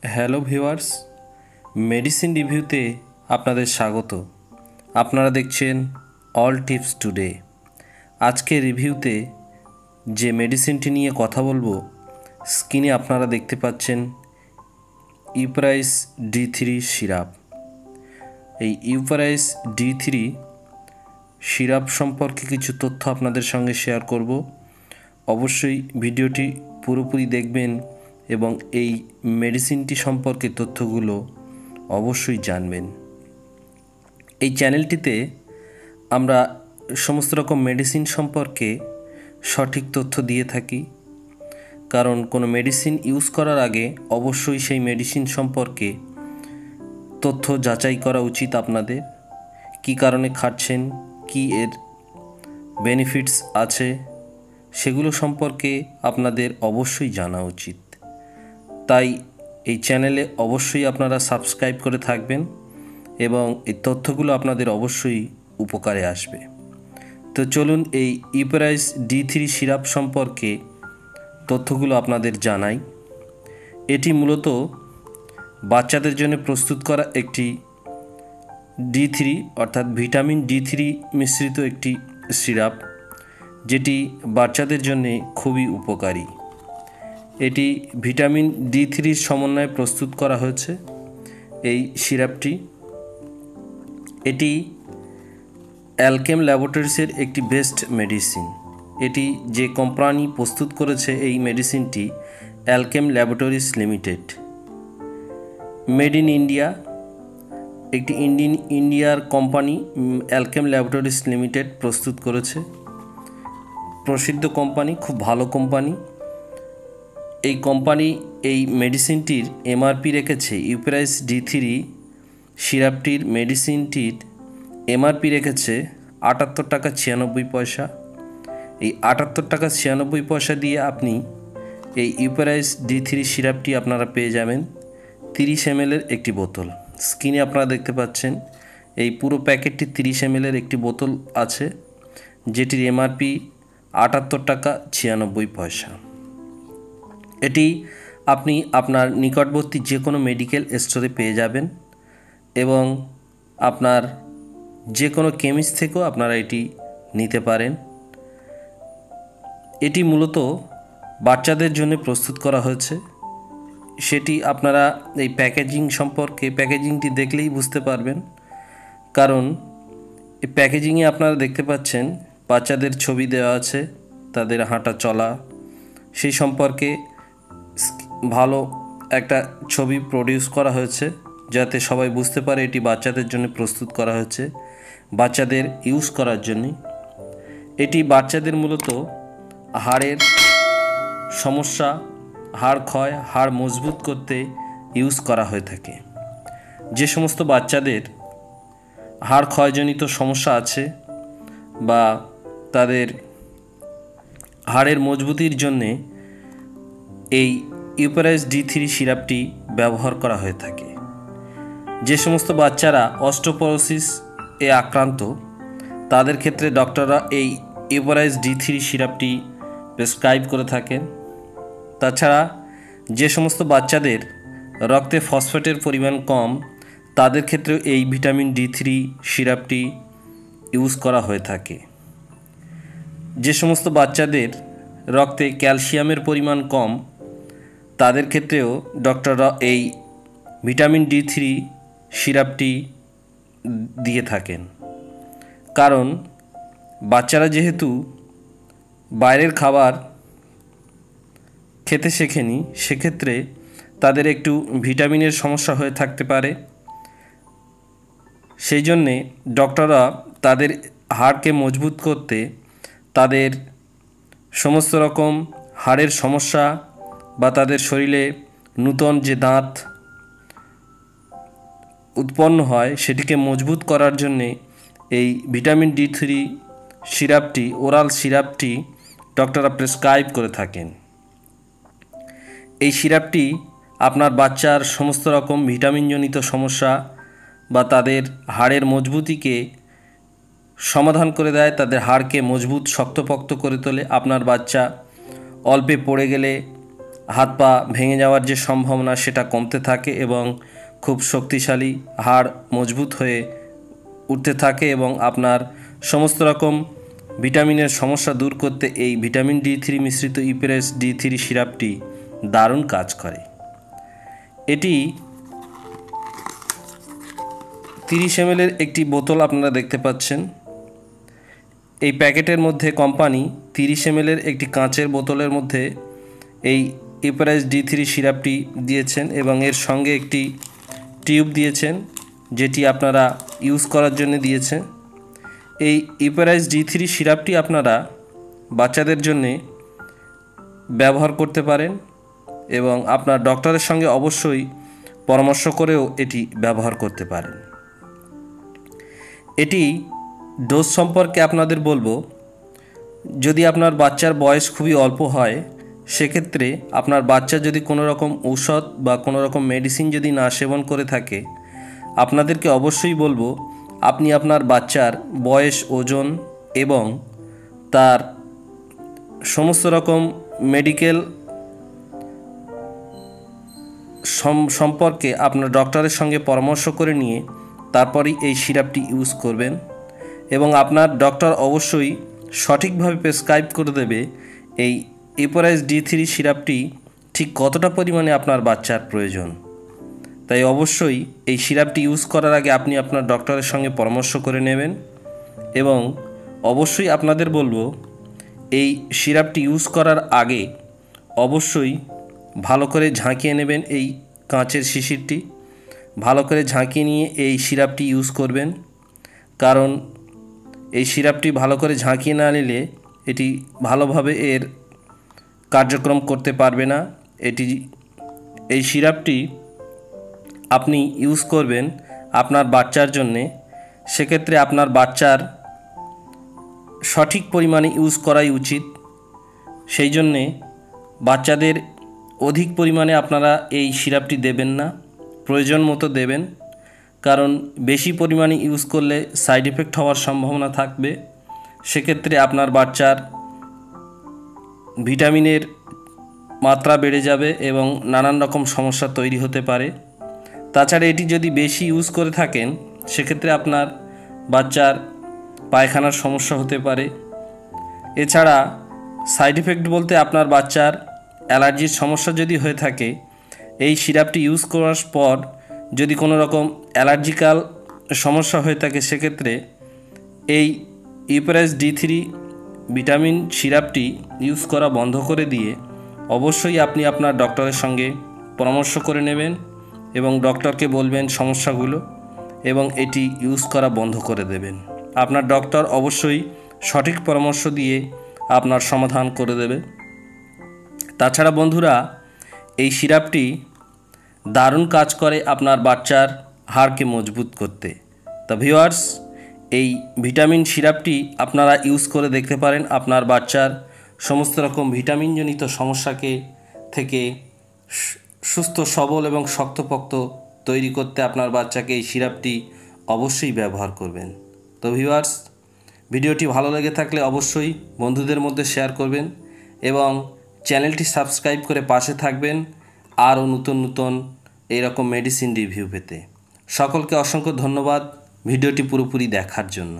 Hello viewers, medicine রিভিউতে আপনাদের স্বাগত। আপনারা দেখছেন অল টিপস টুডে। আজকে রিভিউতে যে মেডিসিনটি নিয়ে কথা বলবো, স্ক্রিনে আপনারা দেখতে পাচ্ছেন Uprise-D3 সিরাপ। এই Uprise-D3 সিরাপ সম্পর্কে কিছু তথ্য আপনাদের সঙ্গে শেয়ার করব। অবশ্যই ভিডিওটি পুরোপুরি দেখবেন এবং এই মেডিসিনটি সম্পর্কে তথ্যগুলো অবশ্যই জানবেন। এই চ্যানেলটিতে আমরা সমস্ত রকম মেডিসিন সম্পর্কে সঠিক তথ্য দিয়ে থাকি, কারণ কোনো মেডিসিন ইউজ করার আগে অবশ্যই সেই মেডিসিন সম্পর্কে তথ্য যাচাই করা উচিত। আপনাদের কী কারণে খাচ্ছেন, কী এর বেনিফিটস আছে, সেগুলো সম্পর্কে আপনাদের অবশ্যই জানা উচিত। তাই এই চ্যানেলে অবশ্যই আপনারা সাবস্ক্রাইব করে থাকবেন এবং এই তথ্যগুলো আপনাদের অবশ্যই উপকারে আসবে। তো চলুন এই Uprise-D3 সিরাপ সম্পর্কে তথ্যগুলো আপনাদের জানাই। এটি মূলত বাচ্চাদের জন্য প্রস্তুত করা একটি D3 অর্থাৎ ভিটামিন D3 মিশ্রিত একটি সিরাপ, যেটি বাচ্চাদের জন্য খুবই উপকারী। এটি ভিটামিন D3 সমন্বয়ে প্রস্তুত করা হয়েছে এই সিরাপটি। এটি অ্যালকেম ল্যাবরেটরিজের একটি বেস্ট মেডিসিন। এটি যে কোম্পানি প্রস্তুত করেছে এই মেডিসিনটি Alkem laboratories limited, made in India. একটি ইন্ডিয়ার কোম্পানি অ্যালকেম ল্যাবরেটরিজ লিমিটেড প্রস্তুত করেছে। প্রসিদ্ধ কোম্পানি, খুব ভালো কোম্পানি। এই কোম্পানি এই মেডিসিনটির এমআরপি রেখেছে, Uprise-D3 সিরাপটির মেডিসিনটির এমআরপি রেখেছে 78 টাকা 96 পয়সা। এই 78 টাকা 96 পয়সা দিয়ে আপনি এই Uprise-D3 সিরাপটি আপনারা পেয়ে যাবেন 30 ml একটি বোতল। স্ক্রিনে আপনারা দেখতে পাচ্ছেন এই পুরো প্যাকেটটি 30 ml একটি বোতল আছে, যেটির এমআরপি 78 টাকা 96 পয়সা। এটি আপনি আপনার নিকটবর্তী যে কোনো মেডিকেল স্টোরে পেয়ে যাবেন এবং আপনার যে কোনো কেমিস্ট থেকেও আপনারা এটি নিতে পারেন। এটি মূলত বাচ্চাদের জন্য প্রস্তুত করা হয়েছে। সেটি আপনারা এই প্যাকেজিংটি দেখলেই বুঝতে পারবেন, কারণ এই প্যাকেজিংয়ে আপনারা দেখতে পাচ্ছেন বাচ্চাদের ছবি দেওয়া আছে, তাদের হাঁটা চলা সেই সম্পর্কে ভালো একটা ছবি প্রডিউস করা হয়েছে, যাতে সবাই বুঝতে পারে এটি বাচ্চাদের জন্য প্রস্তুত করা হয়েছে, বাচ্চাদের ইউজ করার জন্য। এটি বাচ্চাদের মূলত হাড়ের সমস্যা, হাড় ক্ষয়, হাড় মজবুত করতে ইউজ করা হয়ে থাকে। যে সমস্ত বাচ্চাদের হাড় ক্ষয়জনিত সমস্যা আছে বা তাদের হাড়ের মজবুতির জন্যে এই Uprise-D3 সিরাপটি ব্যবহার করা হয়ে থাকে। যে সমস্ত বাচ্চারা অস্টিওপোরোসিস এ আক্রান্ত, তাদের ক্ষেত্রে ডক্টররা এই Uprise-D3 সিরাপটি প্রেসক্রাইব করে থাকেন। তাছাড়া যে সমস্ত বাচ্চাদের রক্তে ফসফেটের পরিমাণ কম, তাদের ক্ষেত্রেও এই ভিটামিন D3 সিরাপটি ইউজ করা হয়ে থাকে। যে সমস্ত বাচ্চাদের রক্তে ক্যালসিয়ামের পরিমাণ কম, তাদের ক্ষেত্রেও ডক্টররা এই ভিটামিন D3 সিরাপটি দিয়ে থাকেন। কারণ বাচ্চারা যেহেতু বাইরের খাবার খেতে শেখেনি, সেক্ষেত্রে তাদের একটু ভিটামিনের সমস্যা হয়ে থাকতে পারে। সেই জন্যে ডক্টররা তাদের হাড়কে মজবুত করতে, তাদের সমস্ত রকম হাড়ের সমস্যা বা তাদের শরীরে নূতন যে দাঁত উৎপন্ন হয় সেটিকে মজবুত করার জন্যে এই ভিটামিন D3 সিরাপটি, ওরাল সিরাপটি ডক্টররা প্রেসক্রাইব করে থাকেন। এই সিরাপটি আপনার বাচ্চার সমস্ত রকম ভিটামিনজনিত সমস্যা বা তাদের হাড়ের মজবুতিকে সমাধান করে দেয়, তাদের হাড়কে মজবুত শক্তপোক্ত করে তোলে। আপনার বাচ্চা অল্পে পড়ে গেলে হাত পা ভেঙে যাওয়ার যে সম্ভাবনা সেটা কমতে থাকে এবং খুব শক্তিশালী, হাড় মজবুত হয়ে উঠতে থাকে এবং আপনার সমস্ত রকম ভিটামিনের সমস্যা দূর করতে এই ভিটামিন D3 মিশ্রিত Uprise-D3 সিরাপটি দারুণ কাজ করে। এটি 30 ml একটি বোতল আপনারা দেখতে পাচ্ছেন। এই প্যাকেটের মধ্যে কোম্পানি 30 ml একটি কাঁচের বোতলের মধ্যে এই Uprise-D3 সিরাপটি দিয়েছেন এবং এর সঙ্গে একটি টিউব দিয়েছেন যেটি আপনারা ইউজ করার জন্য দিয়েছেন। এই Uprise-D3 সিরাপটি আপনারা বাচ্চাদের জন্য ব্যবহার করতে পারেন এবং আপনার ডক্টরের সঙ্গে অবশ্যই পরামর্শ করেও এটি ব্যবহার করতে পারেন। এটি ডোজ সম্পর্কে আপনাদের বলবো, যদি আপনার বাচ্চার বয়স খুবই অল্প হয় সেক্ষেত্রে আপনার বাচ্চা যদি কোনো রকম ঔষধ বা কোনো রকম মেডিসিন যদি না সেবন করে থাকে, আপনাদেরকে অবশ্যই বলবো আপনি আপনার বাচ্চার বয়স, ওজন এবং তার সমস্ত রকম মেডিকেল সম্পর্কে আপনার ডক্টরের সঙ্গে পরামর্শ করে নিয়ে তারপরেই এই সিরাপটি ইউজ করবেন এবং আপনার ডক্টর অবশ্যই সঠিকভাবে প্রেসক্রাইব করে দেবে এই Uprise-D3 সিরাপটি ঠিক কতটা পরিমাণে আপনার বাচ্চার প্রয়োজন। তাই অবশ্যই এই সিরাপটি ইউজ করার আগে আপনি আপনার ডক্টরের সঙ্গে পরামর্শ করে নেবেন এবং অবশ্যই আপনাদের বলবো এই সিরাপটি ইউজ করার আগে অবশ্যই ভালো করে ঝাঁকিয়ে নেবেন। এই কাঁচের শিশিরটি ভালো করে ঝাঁকিয়ে নিয়ে এই সিরাপটি ইউজ করবেন, কারণ এই সিরাপটি ভালো করে ঝাঁকিয়ে না নিলে এটি ভালোভাবে এর কার্যক্রম করতে পারবে না। এই সিরাপটি আপনি ইউজ করবেন আপনার বাচ্চার জন্যে, সেক্ষেত্রে আপনার বাচ্চার সঠিক পরিমাণে ইউজ করাই উচিত। সেই জন্যে বাচ্চাদের অধিক পরিমাণে আপনারা এই সিরাপটি দেবেন না, প্রয়োজন মতো দেবেন, কারণ বেশি পরিমাণে ইউজ করলে সাইড এফেক্ট হওয়ার সম্ভাবনা থাকবে। সেক্ষেত্রে আপনার বাচ্চার ভিটামিনের মাত্রা বেড়ে যাবে এবং নানান রকম সমস্যা তৈরি হতে পারে। তাছাড়া এটি যদি বেশি ইউজ করে থাকেন সেক্ষেত্রে আপনার বাচ্চার পায়খানার সমস্যা হতে পারে। এছাড়া সাইড এফেক্ট বলতে আপনার বাচ্চার অ্যালার্জির সমস্যা যদি হয়ে থাকে, এই সিরাপটি ইউজ করার পর যদি কোনো রকম অ্যালার্জিক্যাল সমস্যা হয়ে থাকে সেক্ষেত্রে এই Uprise-D3 ভিটামিন সিরাপটি ইউজ করা বন্ধ করে দিয়ে অবশ্যই আপনি আপনার ডক্টরের সঙ্গে পরামর্শ করে নেবেন এবং ডক্টরকে বলবেন সমস্যাগুলো এবং এটি ইউজ করা বন্ধ করে দেবেন। আপনার ডক্টর অবশ্যই সঠিক পরামর্শ দিয়ে আপনার সমাধান করে দেবে। তাছাড়া বন্ধুরা, এই সিরাপটি দারুণ কাজ করে আপনার বাচ্চার হাড়কে মজবুত করতে। তা ভিউয়ার্স, এই ভিটামিন সিরাপটি আপনারা ইউজ করে দেখতে পারেন আপনার বাচ্চার সমস্ত রকম ভিটামিনজনিত সমস্যাকে থেকে সুস্থ সবল এবং শক্তপোক্ত তৈরি করতে আপনার বাচ্চাকে এই সিরাপটি অবশ্যই ব্যবহার করবেন। তো ভিউয়ার্স, ভিডিওটি ভালো লেগে থাকলে অবশ্যই বন্ধুদের মধ্যে শেয়ার করবেন এবং চ্যানেলটি সাবস্ক্রাইব করে পাশে থাকবেন আরও নতুন নতুন এইরকম মেডিসিন রিভিউ পেতে। সকলকে অসংখ্য ধন্যবাদ ভিডিওটি পুরোপুরি দেখার জন্য।